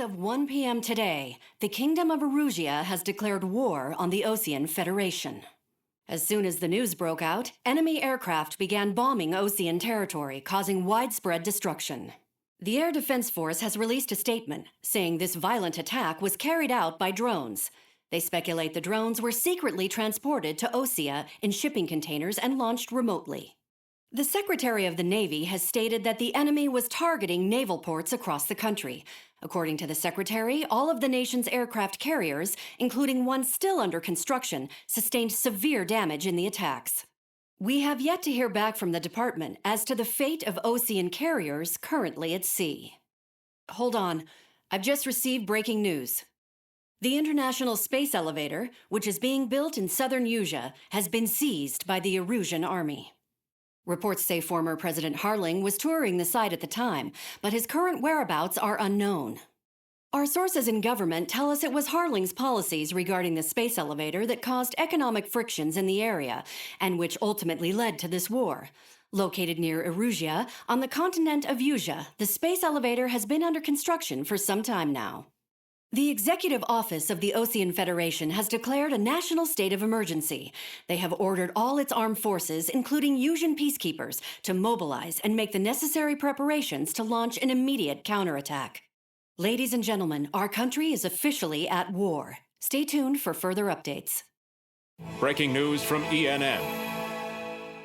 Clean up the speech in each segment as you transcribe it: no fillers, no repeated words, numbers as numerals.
of 1 p.m. today, the Kingdom of Erusia has declared war on the Osean Federation. As soon as the news broke out, enemy aircraft began bombing Osean territory, causing widespread destruction. The Air Defense Force has released a statement saying this violent attack was carried out by drones. They speculate the drones were secretly transported to Osea in shipping containers and launched remotely. The Secretary of the Navy has stated that the enemy was targeting naval ports across the country. According to the Secretary, all of the nation's aircraft carriers, including one still under construction, sustained severe damage in the attacks. We have yet to hear back from the department as to the fate of Osean carriers currently at sea. Hold on, I've just received breaking news. The International Space Elevator, which is being built in southern Erusia, has been seized by the Erusian army. Reports say former President Harling was touring the site at the time, but his current whereabouts are unknown. Our sources in government tell us it was Harling's policies regarding the space elevator that caused economic frictions in the area, and which ultimately led to this war. Located near Erusia, on the continent of Erusia, the space elevator has been under construction for some time now. The Executive Office of the Osean Federation has declared a national state of emergency. They have ordered all its armed forces, including Erusian peacekeepers, to mobilize and make the necessary preparations to launch an immediate counterattack. Ladies and gentlemen, our country is officially at war. Stay tuned for further updates. Breaking news from ENN.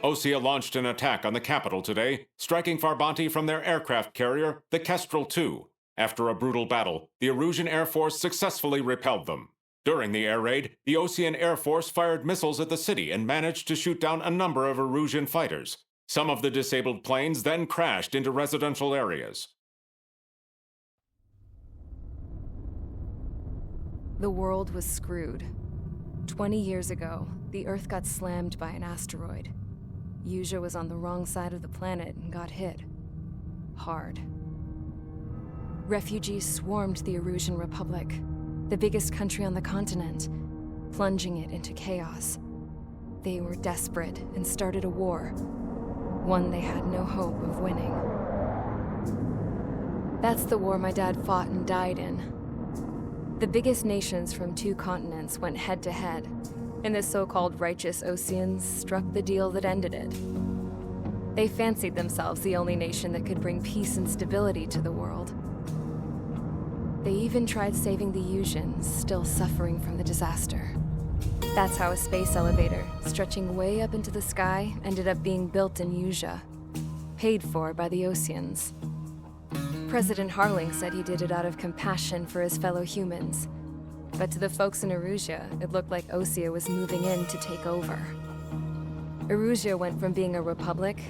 Osea launched an attack on the capital today, striking Farbanti from their aircraft carrier, the Kestrel II. After a brutal battle, the Erusian Air Force successfully repelled them. During the air raid, the Osean Air Force fired missiles at the city and managed to shoot down a number of Erusian fighters. Some of the disabled planes then crashed into residential areas. The world was screwed. 20 years ago, the Earth got slammed by an asteroid. Erusia was on the wrong side of the planet and got hit. Hard. Refugees swarmed the Erusian Republic, the biggest country on the continent, plunging it into chaos. They were desperate and started a war, one they had no hope of winning. That's the war my dad fought and died in. The biggest nations from 2 continents went head-to-head, and the so-called righteous Oseans struck the deal that ended it. They fancied themselves the only nation that could bring peace and stability to the world. They even tried saving the Erusians, still suffering from the disaster. That's how a space elevator, stretching way up into the sky, ended up being built in Erusia, paid for by the Oseans. President Harling said he did it out of compassion for his fellow humans. But to the folks in Erusia, it looked like Osea was moving in to take over. Erusia went from being a republic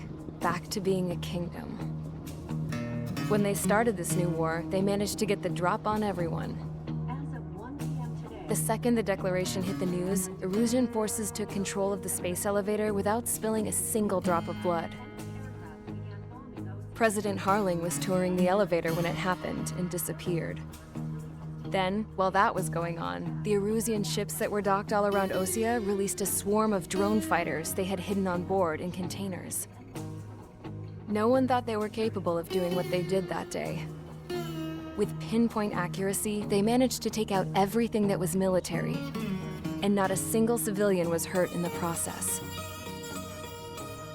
back to being a kingdom. When they started this new war, they managed to get the drop on everyone. As of 1 p.m. today, The second the declaration hit the news, Erusian forces took control of the space elevator without spilling a single drop of blood. President Harling was touring the elevator when it happened and disappeared. Then, while that was going on, the Erusian ships that were docked all around Osea released a swarm of drone fighters they had hidden on board in containers. No one thought they were capable of doing what they did that day. With pinpoint accuracy, they managed to take out everything that was military, and not a single civilian was hurt in the process.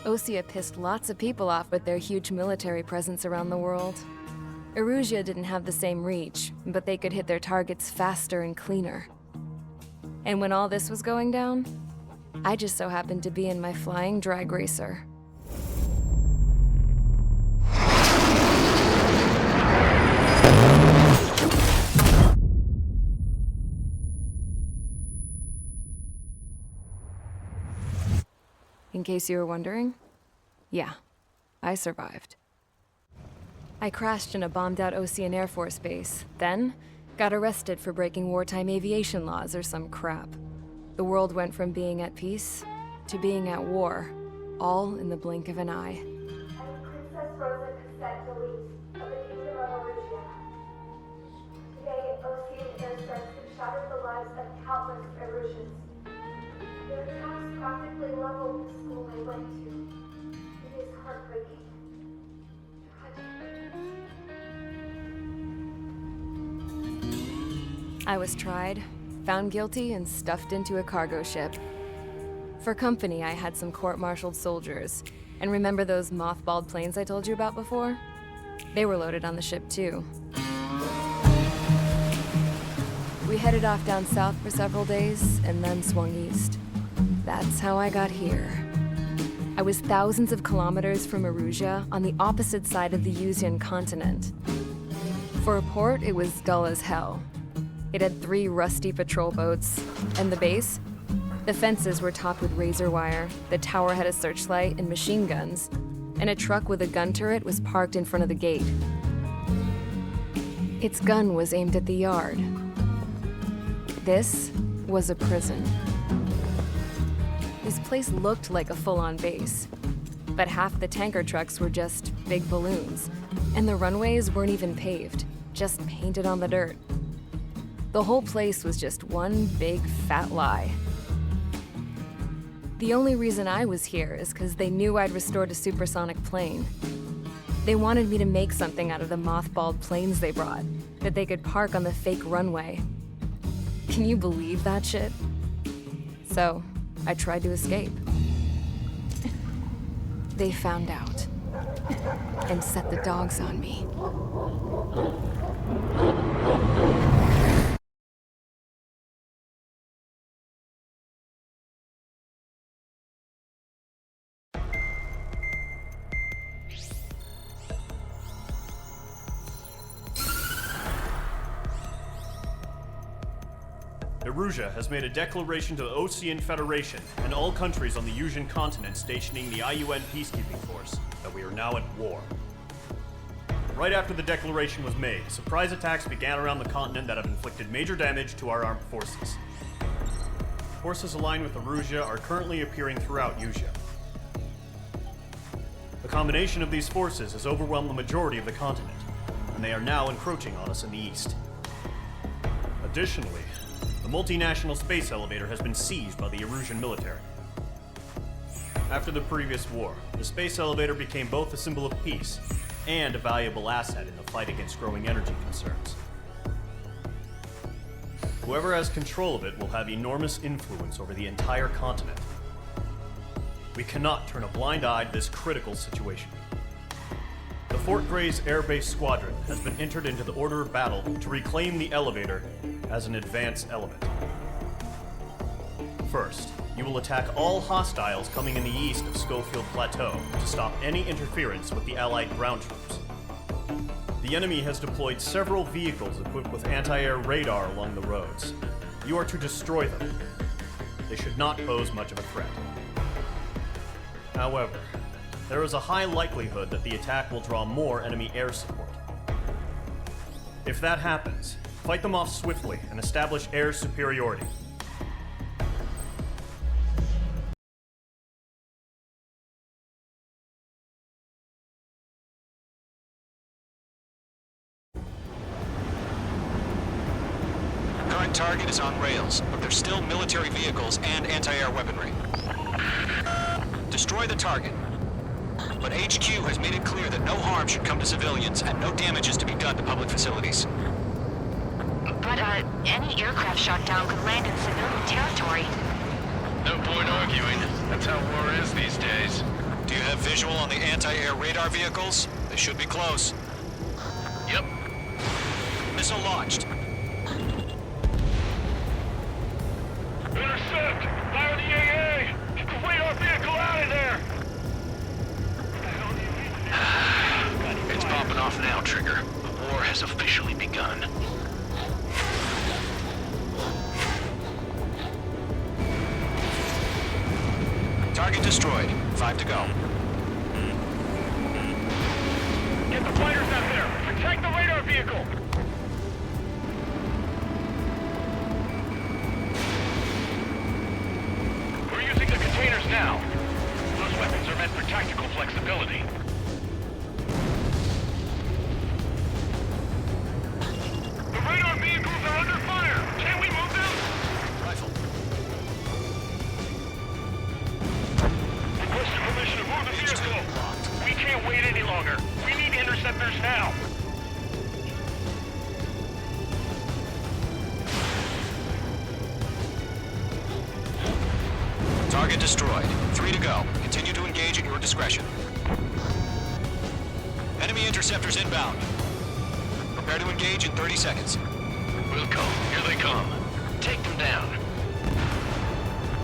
Osea pissed lots of people off with their huge military presence around the world. Erusia didn't have the same reach, but they could hit their targets faster and cleaner. And when all this was going down, I just so happened to be in my flying drag racer. In case you were wondering, yeah, I survived. I crashed in a bombed-out Osean Air Force base, then got arrested for breaking wartime aviation laws or some crap. The world went from being at peace to being at war, all in the blink of an eye. Princess Rosa Cassette Delete of the Kingdom of Erusia. Today, Osean airstrikes have shattered the lives of countless Erusians. Their attacks practically leveled the school I went to. It is heartbreaking. Tragic. I was tried, found guilty, and stuffed into a cargo ship. For company, I had some court-martialed soldiers. And remember those mothballed planes I told you about before? They were loaded on the ship too. We headed off down south for several days, and then swung east. That's how I got here. I was thousands of kilometers from Erusia, on the opposite side of the Yuzian continent. For a port, it was dull as hell. It had 3 rusty patrol boats. And the base? The fences were topped with razor wire, the tower had a searchlight and machine guns, and a truck with a gun turret was parked in front of the gate. Its gun was aimed at the yard. This was a prison. This place looked like a full-on base, but half the tanker trucks were just big balloons, and the runways weren't even paved, just painted on the dirt. The whole place was just one big fat lie. The only reason I was here is because they knew I'd restored a supersonic plane. They wanted me to make something out of the mothballed planes they brought, that they could park on the fake runway. Can you believe that shit? So, I tried to escape. They found out, and set the dogs on me. Erusia has made a declaration to the Ocean Federation and all countries on the Yuzian continent stationing the IUN peacekeeping force that we are now at war. Right after the declaration was made, surprise attacks began around the continent that have inflicted major damage to our armed forces. Forces aligned with Erusia are currently appearing throughout Yusia. The combination of these forces has overwhelmed the majority of the continent, and they are now encroaching on us in the east. Additionally, the multinational space elevator has been seized by the Erusian military. After the previous war, the space elevator became both a symbol of peace and a valuable asset in the fight against growing energy concerns. Whoever has control of it will have enormous influence over the entire continent. We cannot turn a blind eye to this critical situation. The Fort Gray's Air Base Squadron has been entered into the order of battle to reclaim the elevator as an advance element. First, you will attack all hostiles coming in the east of Schofield Plateau to stop any interference with the Allied ground troops. The enemy has deployed several vehicles equipped with anti-air radar along the roads. You are to destroy them. They should not pose much of a threat. However, there is a high likelihood that the attack will draw more enemy air support. If that happens, fight them off swiftly and establish air superiority. Current target is on rails, but there's still military vehicles and anti-air weaponry. Destroy the target. But HQ has made it clear that no harm should come to civilians and no damage is to be done to public facilities. But, any aircraft shot down could land in civilian territory. No point arguing. That's how war is these days. Do you have visual on the anti-air radar vehicles? They should be close. Yep. Missile launched. Intercept! Fire the AA! Get the radar vehicle out of there! It's popping off now, Trigger. The war has officially begun. Target destroyed. 5 to go. Get the fighters out there! Protect the radar vehicle! We're using the containers now. Those weapons are meant for tactical flexibility. The radar vehicles are under fire! Can we move them? Rifle. Requested permission to move the vehicle! We can't wait any longer. We need interceptors now. Target destroyed. 3 to go. Continue to engage at your discretion. Enemy interceptors inbound. Prepare to engage in 30 seconds. We'll go. Here they come. Take them down.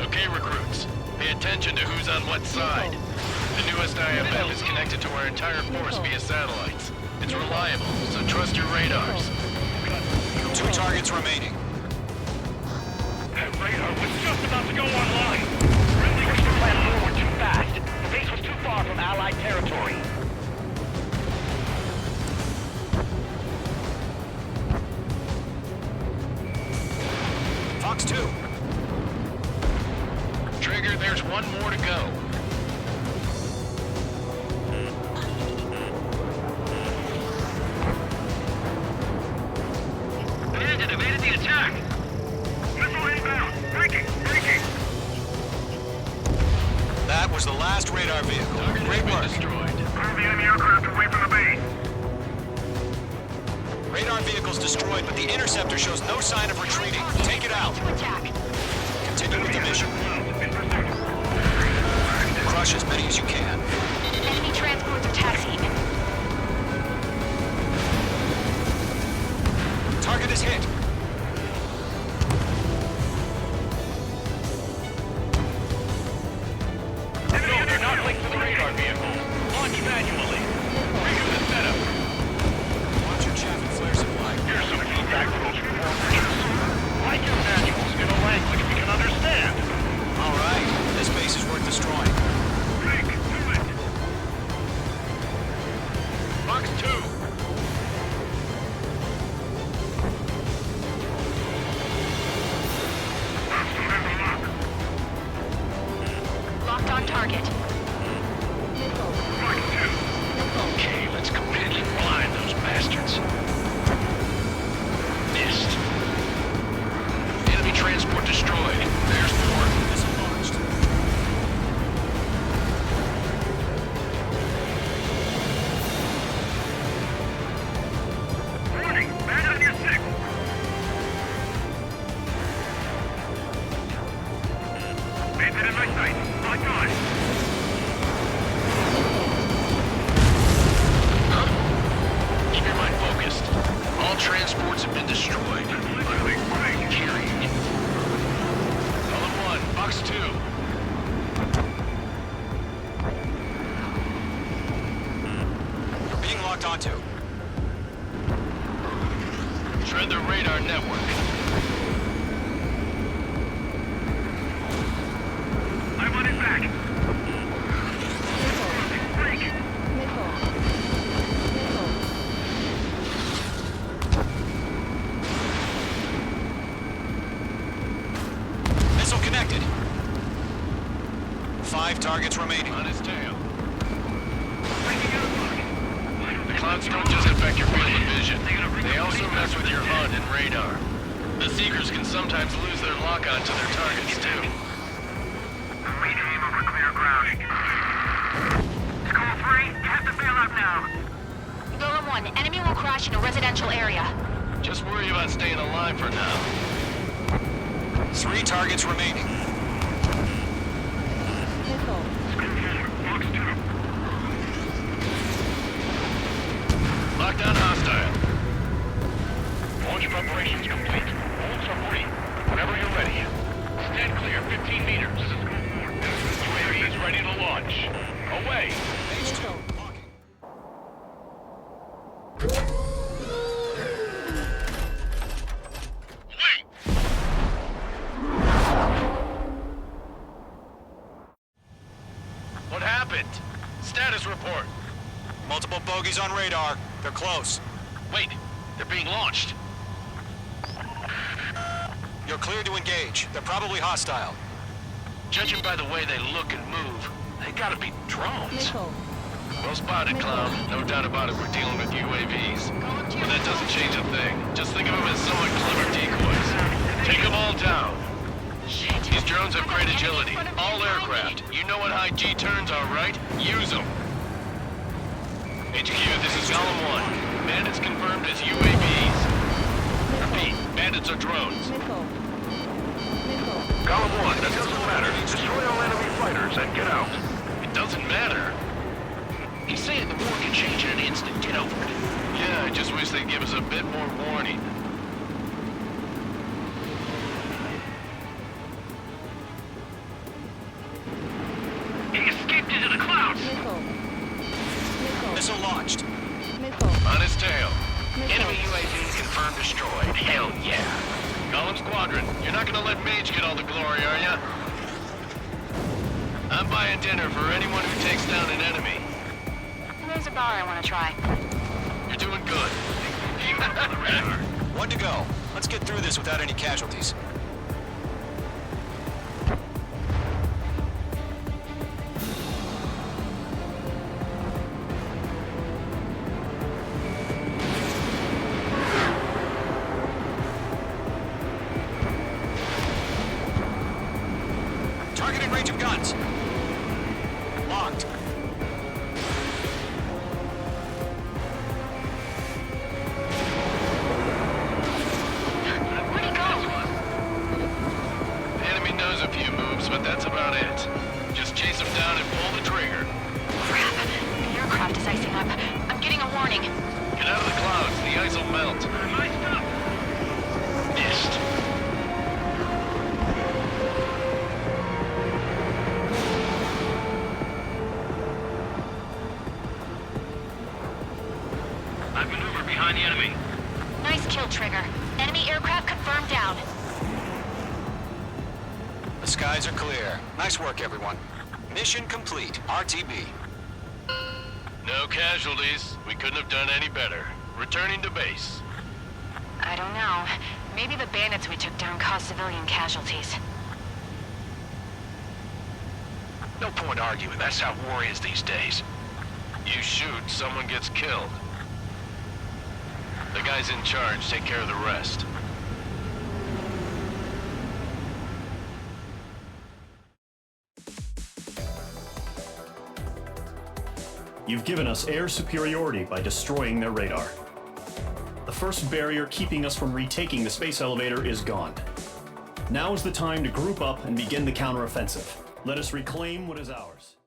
Okay, recruits. Pay attention to who's on what side. The newest IFF is connected to our entire force via satellites. It's reliable, so trust your radars. 2 targets remaining. That radar was just about to go online. Friendly pushed the plan forward too fast. The base was too far from Allied territory. Fox 2. Trigger, there's one more to go. Bandit evaded the attack. Missile inbound. Breaking. That was the last radar vehicle. Great work. Destroyed. Move the enemy aircraft away from the base. Radar vehicle's destroyed, but the interceptor shows no sign of retreating. Take it out. To attack. Continue with the mission. Crush as many as you can. Enemy transports are taxiing. Target is hit. They're not linked to the radar vehicle. Launch manually. Review the setup. Watch your chaff and flare supply. Here's some feedback from those performers. Write your manuals in a language we can understand. All right. This base is worth destroying. Fox 2. Locked on target. Okay, let's go in and blind those bastards. Missed. Enemy transport destroyed. There's more. Missile launched. Warning, bandit on your 6. Bandit in my sight. My God. Keep your mind focused. All transports have been destroyed. Carrying it. Column 1, Fox 2. You're being locked onto. Shred the radar network. I want it back. Break. Missile connected. 5 targets remaining. On his tail. The clouds don't just affect your field of vision. They also mess with your HUD and radar. The Seekers can sometimes lose their lock-on to their targets, too. Rename over clear ground. School 3, you have to bail out now. Golem 1, enemy will crash in a residential area. Just worry about staying alive for now. 3 targets remaining. Fox 2. Lockdown hostile. Launch preparations complete. All submarine. Whenever you're ready. Stand clear, 15 meters. UAV is ready to launch. Away. What happened? Status report. Multiple bogies on radar. They're close. Wait, they're being launched. You're cleared to engage. They're probably hostile. Judging by the way they look and move, they gotta be drones. Well spotted, Clown. No doubt about it, we're dealing with UAVs. But that doesn't change a thing. Just think of them as somewhat clever decoys. Take them all down. These drones have great agility. All aircraft. You know what high G turns are, right? Use them. HQ, this is Column 1. Bandits confirmed as UAVs. Repeat, bandits are drones. Column 1, that doesn't matter. Destroy all Missile launched. On his tail. Enemy UAV confirmed destroyed. Hell yeah. Column Squadron, you're not gonna let Mage get all the glory, are ya? I'm buying dinner for anyone who takes down an enemy. There's a bar I want to try. You're doing good. Keep up on the radar. One to go. Let's get through this without any casualties. Targeting range of guns. Locked. Where'd he go? The enemy knows a few moves, but that's about it. Just chase him down and pull the trigger. Crap. The aircraft is icing up. I'm getting a warning. Get out of the clouds, the ice will melt. My stuff! Missed. I've maneuvered behind the enemy. Nice kill, Trigger. Enemy aircraft confirmed down. The skies are clear. Nice work, everyone. Mission complete. RTB. No casualties. We couldn't have done any better. Returning to base. I don't know. Maybe the bandits we took down caused civilian casualties. No point arguing. That's how war is these days. You shoot, someone gets killed. The guys in charge take care of the rest. You've given us air superiority by destroying their radar. The first barrier keeping us from retaking the space elevator is gone. Now is the time to group up and begin the counteroffensive. Let us reclaim what is ours.